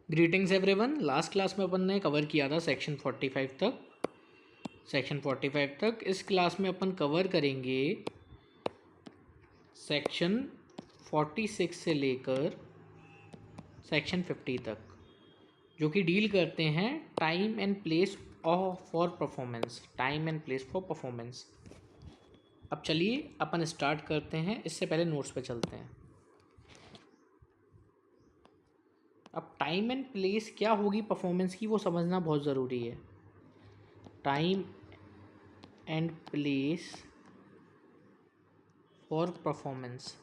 Greetings everyone. Last class में अपन ने cover किया था सेक्शन 45 तक। इस क्लास में अपन कवर करेंगे सेक्शन 46 से लेकर सेक्शन 50 तक, जो कि डील करते हैं time and place for performance. अब चलिए अपन स्टार्ट करते हैं। इससे पहले नोट्स पे चलते हैं। अब टाइम एंड प्लेस क्या होगी परफॉर्मेंस की, वो समझना बहुत ज़रूरी है। Time and place for performance.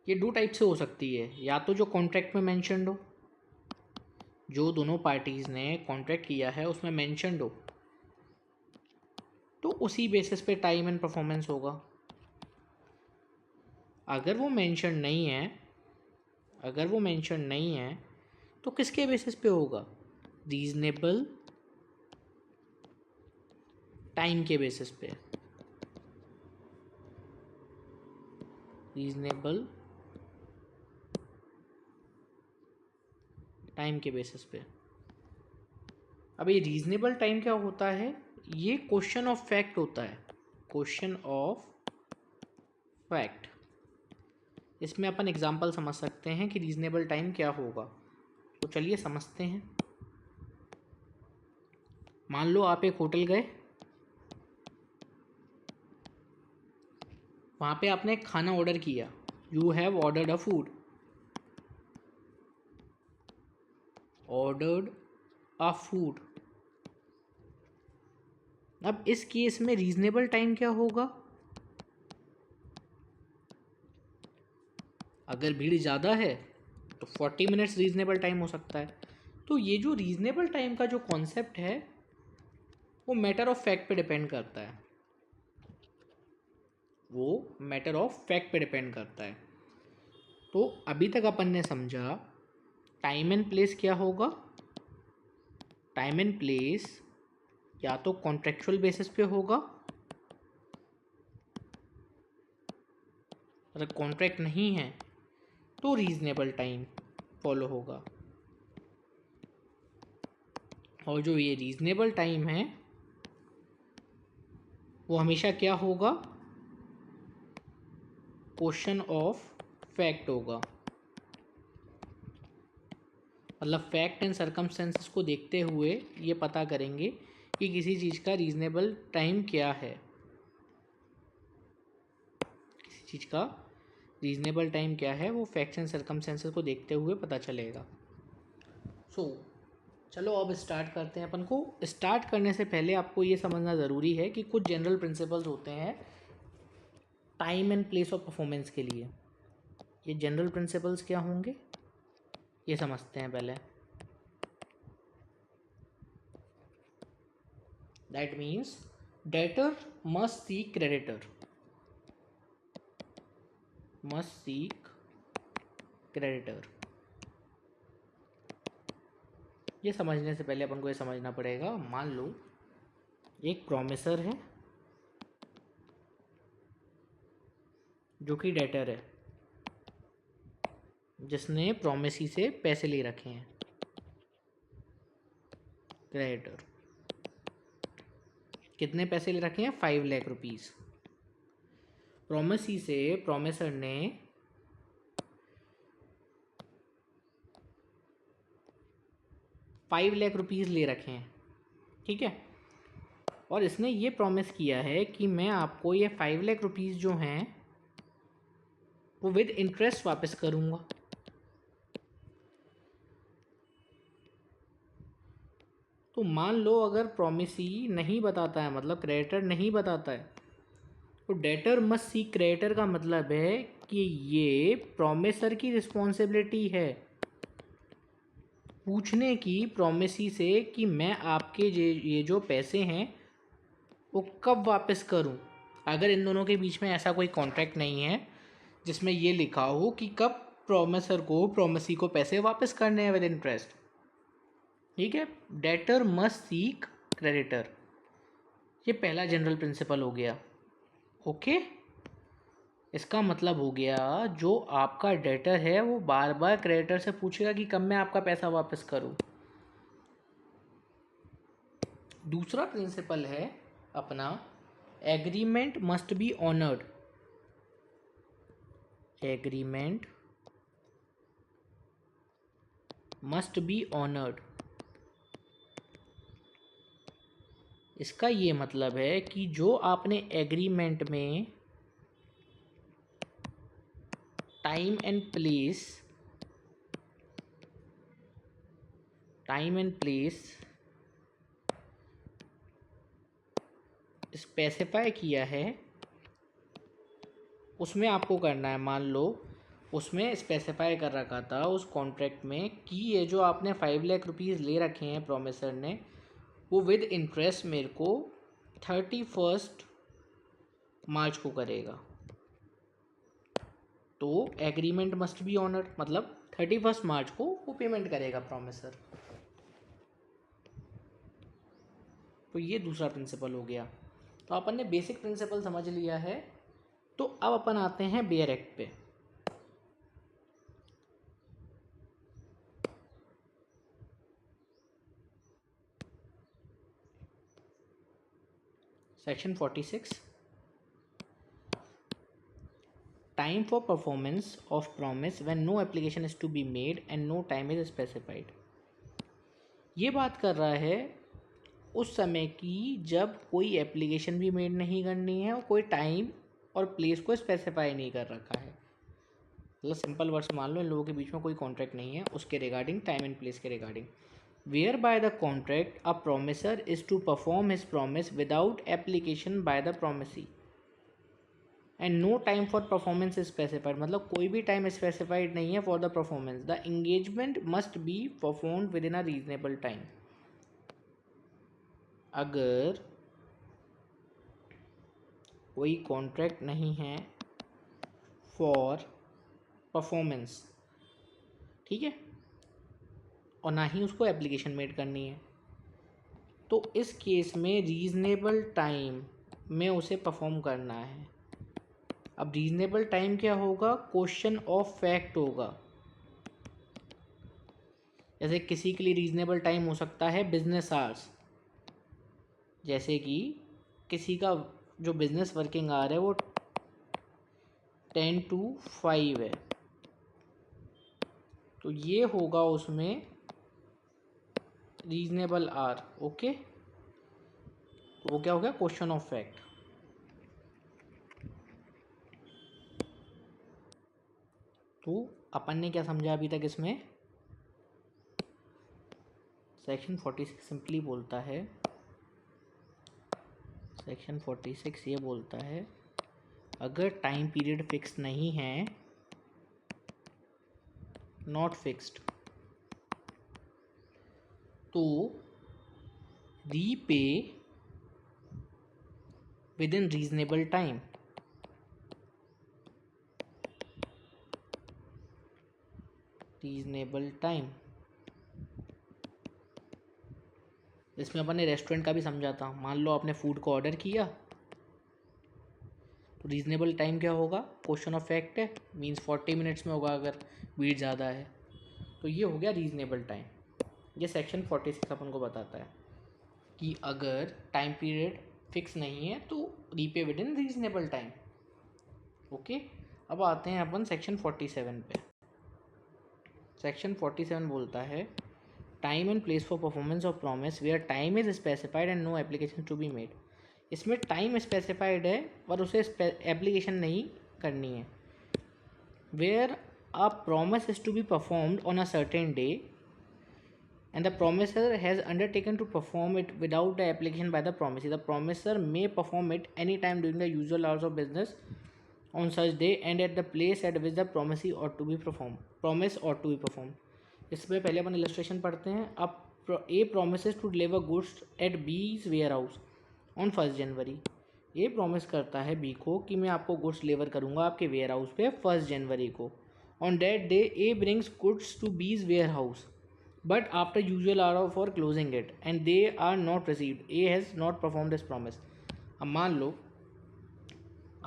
ये दो टाइप से हो सकती है, या तो जो कॉन्ट्रैक्ट में मेंशन्ड हो, जो दोनों पार्टीज़ ने कॉन्ट्रैक्ट किया है उसमें मेंशन्ड हो, तो उसी बेसिस पे टाइम एंड परफॉर्मेंस होगा। अगर वो मेंशन नहीं है तो किसके बेसिस पे होगा? रीजनेबल टाइम के बेसिस पे। रीजनेबल टाइम के बेसिस पे। अब ये रीजनेबल टाइम क्या होता है? ये क्वेश्चन ऑफ फैक्ट होता है। Question of fact. इसमें अपन एग्जांपल समझ सकते हैं कि रीजनेबल टाइम क्या होगा। तो चलिए समझते हैं। मान लो आप एक होटल गए, वहाँ पे आपने खाना ऑर्डर किया। You have ordered a food. अब इस केस में रीजनेबल टाइम क्या होगा? अगर भीड़ ज़्यादा है तो 40 मिनट्स रीजनेबल टाइम हो सकता है। तो ये जो रीजनेबल टाइम का जो कॉन्सेप्ट है वो मैटर ऑफ फैक्ट पे डिपेंड करता है। तो अभी तक अपन ने समझा टाइम एंड प्लेस क्या होगा। टाइम एंड प्लेस या तो कॉन्ट्रेक्चुअल बेसिस पे होगा, अगर कॉन्ट्रैक्ट नहीं है तो रीजनेबल टाइम फॉलो होगा। और जो ये रीजनेबल टाइम है वो हमेशा क्या होगा? क्वेश्चन ऑफ फैक्ट होगा। मतलब फैक्ट एंड सर्कमस्टेंसेस को देखते हुए ये पता करेंगे कि किसी चीज़ का रीजनेबल टाइम क्या है। वो फैक्ट्स एंड सर्कमस्टेंसेस को देखते हुए पता चलेगा। चलो अब स्टार्ट करते हैं। अपन को स्टार्ट करने से पहले आपको ये समझना ज़रूरी है कि कुछ जनरल प्रिंसिपल्स होते हैं time and place of performance के लिए। ये जनरल प्रिंसिपल्स क्या होंगे ये समझते हैं पहले। That means debtor must seek creditor. ये समझने से पहले अपन को ये समझना पड़ेगा। मान लो एक प्रॉमिसर है जो कि डेटर है, जिसने प्रॉमिसी से पैसे ले रखे हैं। क्रेडिटर कितने पैसे ले रखे हैं? 5 लाख रुपीज़। प्रॉमिसी से प्रॉमिसर ने 5 लाख रुपीज़ ले रखे हैं, ठीक है। और इसने ये प्रॉमिस किया है कि मैं आपको ये 5 लाख रुपीज़ जो हैं वो विद इंटरेस्ट वापस करूँगा। तो मान लो अगर प्रॉमिसी नहीं बताता है, मतलब क्रेडिटर नहीं बताता है, तो डेटर मस्ट सीक क्रेडिटर का मतलब है कि ये प्रॉमिसर की रिस्पॉन्सिबिलिटी है पूछने की प्रॉमिसी से कि मैं आपके ये जो पैसे हैं वो कब वापस करूं। अगर इन दोनों के बीच में ऐसा कोई कॉन्ट्रैक्ट नहीं है जिसमें ये लिखा हो कि कब प्रॉमिसर को प्रॉमिसी को पैसे वापस करने हैं विद इंटरेस्ट, ठीक है। डेटर मस्ट सीक क्रेडिटर, ये पहला जनरल प्रिंसिपल हो गया। ओके, इसका मतलब हो गया जो आपका डेटर है वो बार बार क्रेडिटर से पूछेगा कि कब मैं आपका पैसा वापस करूं। दूसरा प्रिंसिपल है अपना agreement must be honoured. Agreement must be honoured. इसका ये मतलब है कि जो आपने एग्रीमेंट में टाइम एंड प्लेस स्पेसिफाई किया है उसमें आपको करना है। मान लो उसमें स्पेसिफाई कर रखा था उस कॉन्ट्रैक्ट में कि ये जो आपने 5 लाख रुपीज़ ले रखे हैं प्रोमिसर ने, वो विद इंटरेस्ट मेरे को 31 मार्च को करेगा। तो एग्रीमेंट मस्ट बी ऑनर्ड मतलब 31 मार्च को वो पेमेंट करेगा प्रोमिसर। तो ये दूसरा प्रिंसिपल हो गया। तो अपन ने बेसिक प्रिंसिपल समझ लिया है। तो अब अपन आते हैं बेयर एक्ट पे। Section 46 time for performance of promise when no application is to be made and no time is specified. ये बात कर रहा है उस समय की जब कोई एप्लीकेशन भी मेड नहीं करनी है और कोई टाइम और प्लेस को स्पेसिफाई नहीं कर रखा है। मतलब सिंपल वर्ड्स मान लो इन लोगों के बीच में कोई कॉन्ट्रैक्ट नहीं है उसके रिगार्डिंग टाइम एंड प्लेस के regarding. Where by the contract a promisor is to perform his promise without application by the promisee and no time for performance is specified. मतलब कोई भी टाइम स्पेसिफाइड नहीं है for the performance. The engagement must be perform within a reasonable time. अगर कोई contract नहीं है for performance, ठीक है, और ना ही उसको एप्लीकेशन मेड करनी है, तो इस केस में रीजनेबल टाइम में उसे परफॉर्म करना है। अब रीजनेबल टाइम क्या होगा? क्वेश्चन ऑफ फैक्ट होगा। जैसे किसी के लिए रीजनेबल टाइम हो सकता है बिजनेस आवर्स, जैसे कि किसी का जो बिजनेस वर्किंग आवर है वो 10 to 5 है, तो ये होगा उसमें रीजनेबल आवर। ओके, तो वो क्या हो गया? Question of fact. तो अपन ने क्या समझा अभी तक इसमें? सेक्शन 46 सिंपली बोलता है, सेक्शन 46 ये बोलता है अगर टाइम पीरियड फिक्स नहीं है, नॉट फिक्स्ड, तो repay with in reasonable time. Reasonable time इसमें अपन ने रेस्टोरेंट का भी समझा था। मान लो आपने फूड को ऑर्डर किया, तो रीजनेबल टाइम क्या होगा? क्वेश्चन ऑफ फैक्ट है, मीन्स 40 मिनट्स में होगा अगर भीड़ ज़्यादा है। तो ये हो गया रीजनेबल टाइम। ये सेक्शन 46 अपन को बताता है कि अगर टाइम पीरियड फिक्स नहीं है तो repay with in reasonable time. Okay, अब आते हैं अपन सेक्शन 47 पे। सेक्शन 47 बोलता है time and place for performance of promise where time is specified and no application to be made. इसमें टाइम स्पेसिफाइड है पर उसे एप्लीकेशन नहीं करनी है। Where a promise is to be performed on a certain day and the promisor has undertaken to perform it without the application by the promisee, the promisor may perform it any time during the usual hours of business on such day and at the place at which the promisee ought to be performed, promise ought to be performed. इसमें पहले अपन illustration पढ़ते हैं। अब A promises to deliver goods at B's warehouse on 1 January. ये promise करता है B को कि मैं आपको गुड्स डिलीवर करूंगा आपके वेयर हाउस पे 1 जनवरी को। On that day A brings goods to B's warehouse but after usual hour for closing it and they are not received, A has not performed this promise. अब मान लो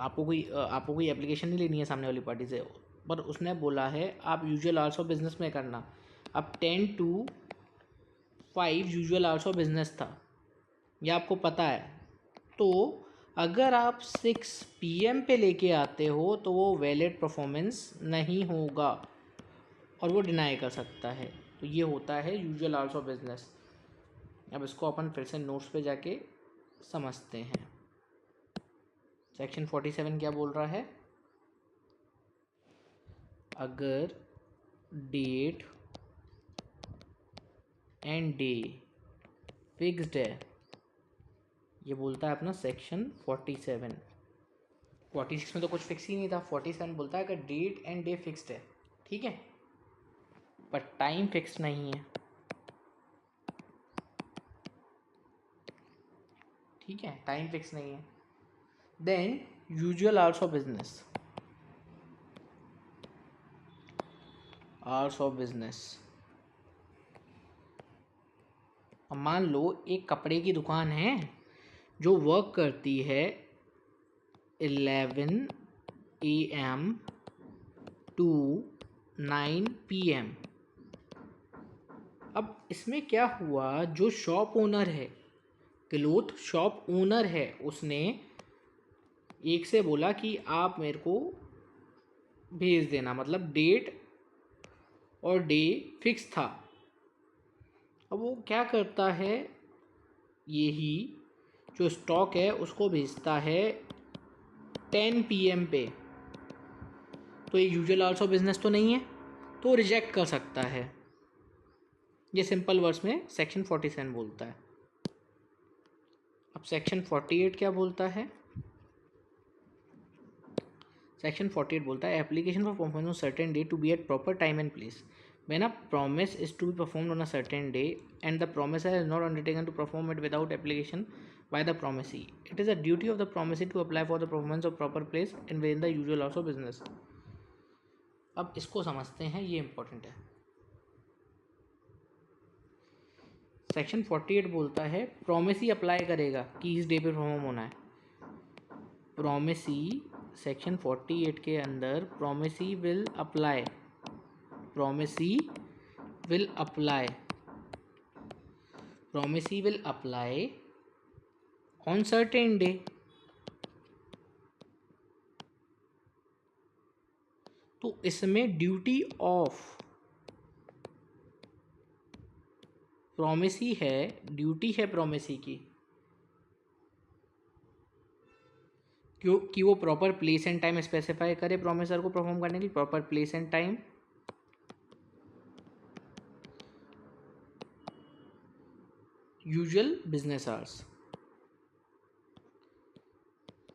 आपको कोई application नहीं लेनी है सामने वाली पार्टी से, पर उसने बोला है आप यूजुअल आवर्स ऑफ बिजनेस में करना। अब 10 to 5 usual hours of business था, यह आपको पता है। तो अगर आप 6 PM पे लेके आते हो तो वो वैलिड परफॉर्मेंस नहीं होगा और वो डिनाई कर सकता है। तो ये होता है यूजुअल आवर्स ऑफ बिजनेस। अब इसको अपन फिर से नोट्स पे जाके समझते हैं। सेक्शन 47 क्या बोल रहा है? अगर डेट एंड डे फिक्स्ड है, ये बोलता है अपना सेक्शन 47। 46 में तो कुछ फिक्स ही नहीं था, 47 बोलता है अगर डेट एंड डे फिक्स्ड है, ठीक है, पर टाइम फिक्स नहीं है, ठीक है, टाइम फिक्स नहीं है, than usual hours of business, hours of business. अब मान लो एक कपड़े की दुकान है जो वर्क करती है 11 AM to 9 PM। अब इसमें क्या हुआ, जो शॉप ओनर है, क्लोथ शॉप ओनर है, उसने एक से बोला कि आप मेरे को भेज देना, मतलब डेट और डे फिक्स था। अब वो क्या करता है, यही जो स्टॉक है उसको भेजता है 10 PM पे, तो ये यूजुअल आवर्स ऑफ बिजनेस तो नहीं है, तो रिजेक्ट कर सकता है। ये सिंपल वर्ड्स में सेक्शन 47 बोलता है। अब सेक्शन 48 क्या बोलता है? सेक्शन 48 बोलता है application for performance on certain day to be at proper time and place when a promise is to be performed on a certain day and the promisor has not undertaken to perform it without application by the promisee, it is a duty of the promisee to apply for the performance of proper place and within the usual hours of business। अब इसको समझते हैं, ये important है। Section 48 बोलता है promisee apply करेगा कि इस डे पे परफॉर्म होना है। प्रोमिसी सेक्शन 48 के अंदर promisee will apply, promisee will apply, promisee will apply on certain day। तो इसमें ड्यूटी ऑफ प्रोमिसी है, ड्यूटी है प्रोमिसी की, क्यों कि वो proper place and time specify करे प्रोमिसर को परफॉर्म करने के लिए, proper place and time, usual business hours.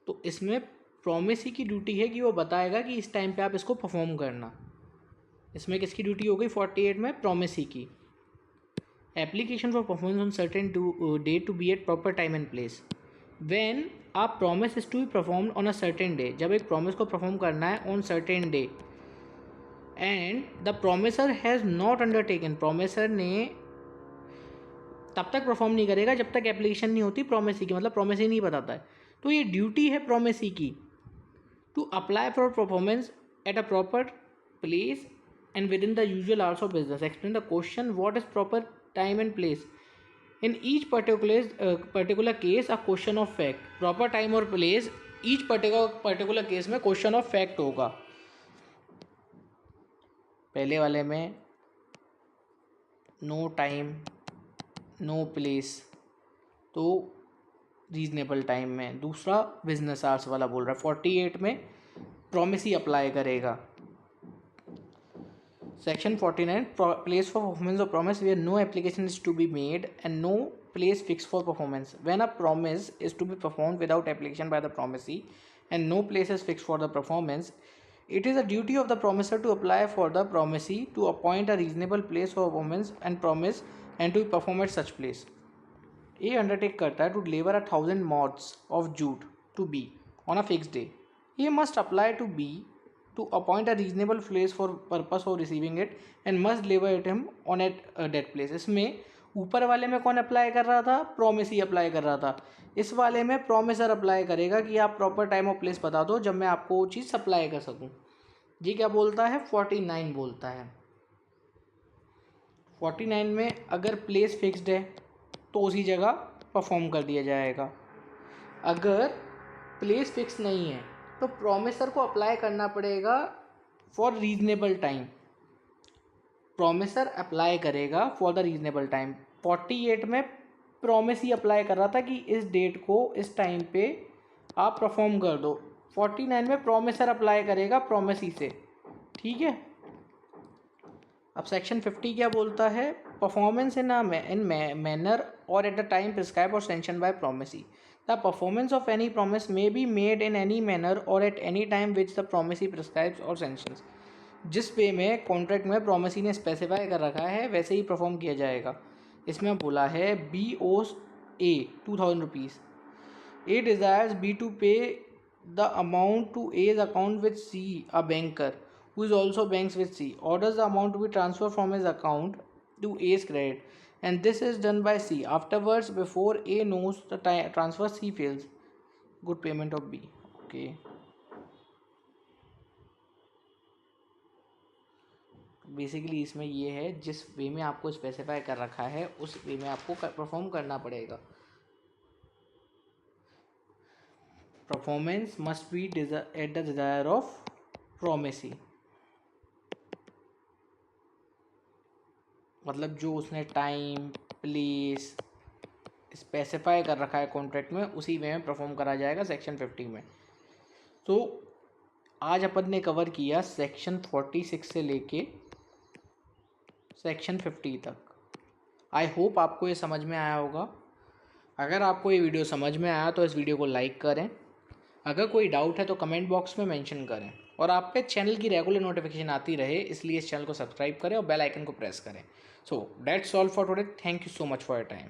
तो इसमें प्रोमिसी की ड्यूटी है कि वो बताएगा कि इस टाइम पे आप इसको परफॉर्म करना। इसमें किसकी ड्यूटी हो गई 48 में? प्रोमिसी की। Application for performance on certain day to be at proper time and place when a promise is to be performed on a certain day, जब एक प्रॉमिस को परफॉर्म करना है on certain day and the promisor has not undertaken, promisor ने तब तक perform नहीं करेगा जब तक एप्लीकेशन नहीं होती प्रोमिसी की, मतलब प्रोमिसी नहीं बताता है। तो ये ड्यूटी है प्रोमिसी की to apply for performance at a proper place and within the usual hours of business। Explain the question what is proper time and place in each particular case, a question of fact, proper time और place each particular case में question of fact होगा। पहले वाले में no time no place, तो reasonable time में। दूसरा business hours वाला बोल रहा है 48 में प्रोमिसी अप्लाई करेगा। Section 49 place for performance of promise where no application is to be made and no place fixed for performance। When a promise is to be performed without application by the promisee and no place is fixed for the performance, it is a duty of the promiser to apply for the promisee to appoint a reasonable place for performance and promise and to perform at such place। A undertake करता है to deliver 1000 mods of jute to B on a fixed day। A must apply to B to appoint a reasonable place for purpose of receiving it and must deliver it him on at that place। इसमें ऊपर वाले में कौन apply कर रहा था, promisee apply कर रहा था। इस वाले में प्रोमिसर अप्लाई करेगा कि आप प्रॉपर टाइम और प्लेस बता दो जब मैं आपको वो चीज़ सप्लाई कर सकूं। ये क्या बोलता है, 49 बोलता है। 49 में अगर प्लेस फिक्स्ड है तो उसी जगह परफॉर्म कर दिया जाएगा। अगर प्लेस फिक्स नहीं है तो प्रोमिसर को अप्लाई करना पड़ेगा for reasonable time. Promisor apply करेगा फॉर द रीजनेबल टाइम। 48 में प्रोमिस ही अप्लाई कर रहा था कि इस डेट को इस टाइम पे आप परफॉर्म कर दो। 49 में प्रोमिसर अप्लाई करेगा प्रोमिसी से, ठीक है। अब सेक्शन 50 क्या बोलता है, performance in manner or at the time prescribe or sanction by promisee. The performance of any promise may be made in any manner or at any time which the promisee prescribes or sanctions. जिस way में contract में promisee ने specify कर रखा है वैसे ही perform किया जाएगा। इसमें बोला है BOA 2000 rupees. A desires B to pay the amount to A's account with C, a banker who is also banks with C, orders the amount to be transferred from his account to A's credit, and this is done by C. Afterwards, before A knows the transfer, C fails. Good payment of B. Okay. Basically इसमें ये है, जिस way में आपको specify कर रखा है उस वे में आपको परफॉर्म करना पड़ेगा। Performance must be at the desire of promisee, मतलब जो उसने टाइम प्लेस स्पेसिफाई कर रखा है कॉन्ट्रैक्ट में उसी वे में परफॉर्म करा जाएगा सेक्शन 50 में। तो आज अपन ने कवर किया सेक्शन 46 से लेके सेक्शन 50 तक। आई होप आपको ये समझ में आया होगा। अगर आपको ये वीडियो समझ में आया तो इस वीडियो को लाइक करें। अगर कोई डाउट है तो कमेंट बॉक्स में मेंशन करें, और आप पे चैनल की रेगुलर नोटिफिकेशन आती रहे इसलिए इस चैनल को सब्सक्राइब करें और बेल आइकन को प्रेस करें। So that's all for today. Thank you so much for your time.